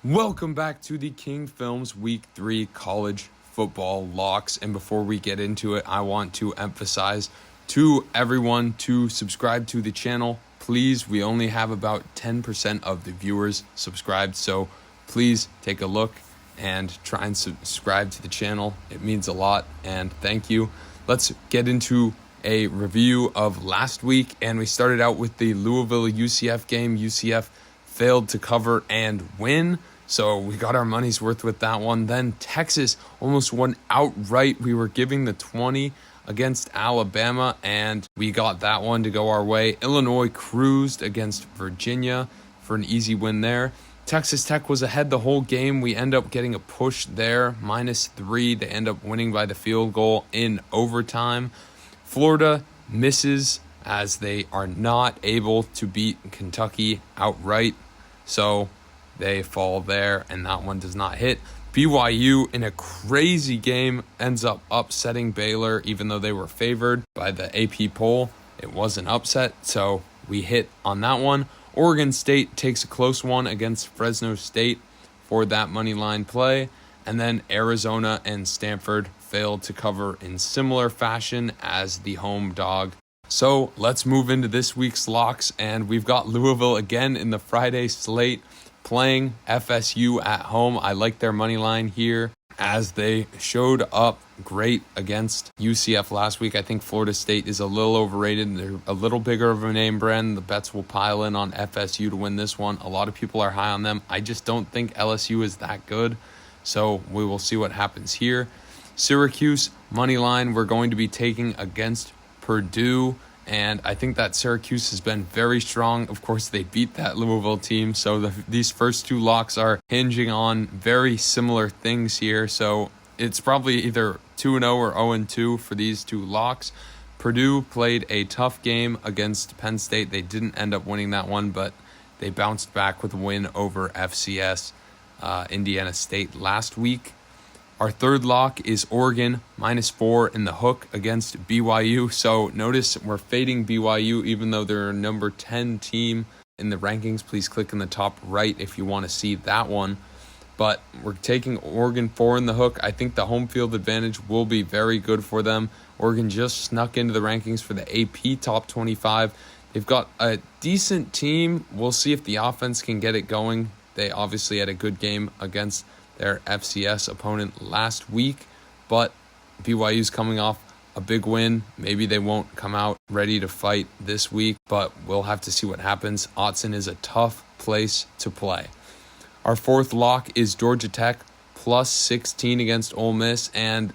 Welcome back to the King Films Week 3 college football locks. And before we get into it, I want to emphasize to everyone to subscribe to the channel. Please, we only have about 10% of the viewers subscribed, so please take a look and try and subscribe to the channel. It means a lot, and thank you. Let's get into a review of last week, and we started out with the Louisville UCF game. UCF failed to cover and win, so we got our money's worth with that one. Then Texas almost won outright. We were giving the 20 against Alabama, and we got that one to go our way. Illinois cruised against Virginia for an easy win there. Texas Tech was ahead the whole game. We end up getting a push there, -3. They end up winning by the field goal in overtime. Florida misses as they are not able to beat Kentucky outright, so they fall there, and that one does not hit. BYU, in a crazy game, ends up upsetting Baylor, even though they were favored by the AP poll. It was an upset, so we hit on that one. Oregon State takes a close one against Fresno State for that money line play. And then Arizona and Stanford failed to cover in similar fashion as the home dog. So let's move into this week's locks, and we've got Louisville again in the Friday slate playing FSU at home. I like their money line here as they showed up great against UCF last week. I think Florida State is a little overrated. They're a little bigger of a name brand. The bets will pile in on FSU to win this one. A lot of people are high on them. I just don't think LSU is that good, so we will see what happens here. Syracuse money line we're going to be taking against Purdue, and I think that Syracuse has been very strong. Of course, they beat that Louisville team, so these first two locks are hinging on very similar things here. So it's probably either 2-0 or 0-2 for these two locks. Purdue played a tough game against Penn State. They didn't end up winning that one, but they bounced back with a win over FCS Indiana State last week. Our third lock is Oregon, -4 in the hook against BYU. So notice we're fading BYU even though they're a number 10 team in the rankings. Please click in the top right if you want to see that one. But we're taking Oregon 4 in the hook. I think the home field advantage will be very good for them. Oregon just snuck into the rankings for the AP top 25. They've got a decent team. We'll see if the offense can get it going. They obviously had a good game against their FCS opponent last week, but BYU's coming off a big win. Maybe they won't come out ready to fight this week, but we'll have to see what happens. Autzen is a tough place to play. Our fourth lock is Georgia Tech +16 against Ole Miss, and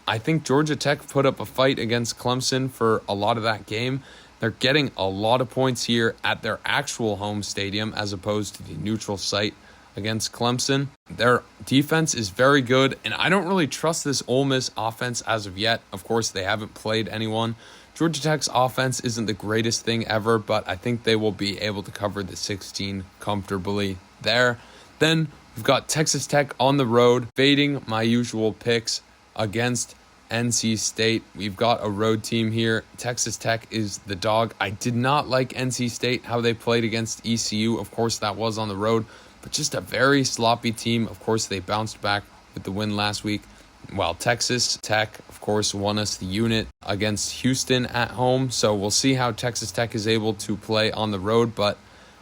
I think Georgia Tech put up a fight against Clemson for a lot of that game. They're getting a lot of points here at their actual home stadium as opposed to the neutral site against Clemson. Their defense is very good, and I don't really trust this Ole Miss offense as of yet. Of course, they haven't played anyone. Georgia Tech's offense isn't the greatest thing ever, but I think they will be able to cover the 16 comfortably there. Then we've got Texas Tech on the road, fading my usual picks against NC State. We've got a road team here. Texas Tech is the dog. I did not like NC State, how they played against ECU. Of course, that was on the road, but just a very sloppy team. Of course, they bounced back with the win last week. While Texas Tech, of course, won us the unit against Houston at home. So we'll see how Texas Tech is able to play on the road. But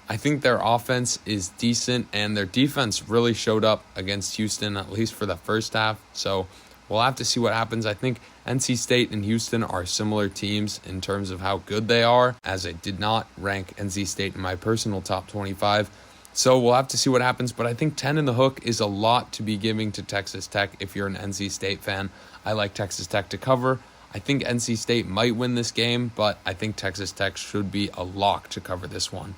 I think their offense is decent, and their defense really showed up against Houston, at least for the first half. So we'll have to see what happens. I think NC State and Houston are similar teams in terms of how good they are, as I did not rank NC State in my personal top 25. So we'll have to see what happens, but I think 10 in the hook is a lot to be giving to Texas Tech if you're an NC State fan. I like Texas Tech to cover. I think NC State might win this game, but I think Texas Tech should be a lock to cover this one.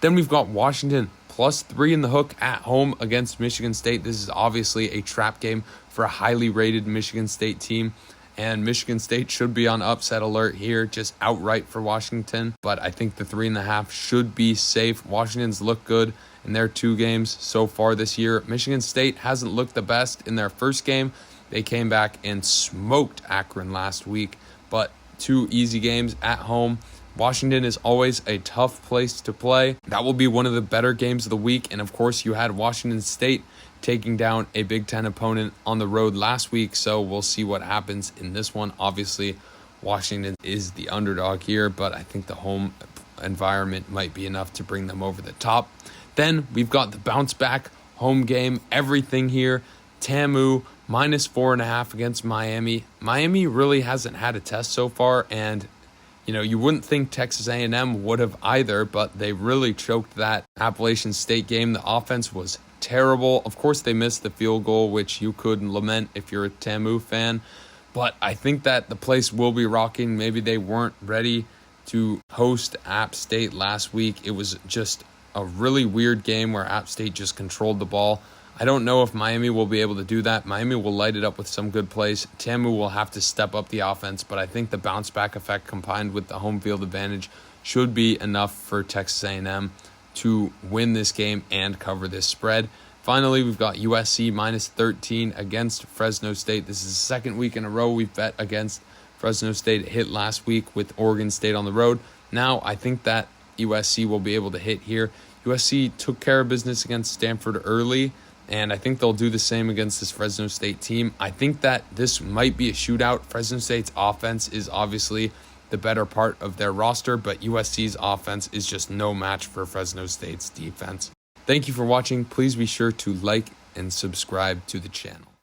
Then we've got Washington +3 in the hook at home against Michigan State. This is obviously a trap game for a highly rated Michigan State team, and Michigan State should be on upset alert here, just outright for Washington. But I think the 3.5 should be safe. Washington's looked good in their 2 games so far this year. Michigan State hasn't looked the best in their first game. They came back and smoked Akron last week, but 2 easy games at home. Washington is always a tough place to play. That will be one of the better games of the week. And of course, you had Washington State taking down a Big Ten opponent on the road last week. So we'll see what happens in this one. Obviously, Washington is the underdog here, but I think the home environment might be enough to bring them over the top. Then we've got the bounce back home game. Everything here. TAMU -4.5 against Miami. Miami really hasn't had a test so far, and you wouldn't think Texas A&M would have either, but they really choked that Appalachian State game. The offense was terrible. Of course, they missed the field goal, which you could lament if you're a TAMU fan, but I think that the place will be rocking. Maybe they weren't ready to host App State last week. It was just a really weird game where App State just controlled the ball. I don't know if Miami will be able to do that. Miami will light it up with some good plays. TAMU will have to step up the offense, but I think the bounce back effect combined with the home field advantage should be enough for Texas A&M to win this game and cover this spread. Finally, we've got USC -13 against Fresno State. This is the second week in a row we've bet against Fresno State. It hit last week with Oregon State on the road. Now I think that USC will be able to hit here. USC took care of business against Stanford early, and I think they'll do the same against this Fresno State team. I think that this might be a shootout. Fresno State's offense is obviously the better part of their roster, but USC's offense is just no match for Fresno State's defense. Thank you for watching. Please be sure to like and subscribe to the channel.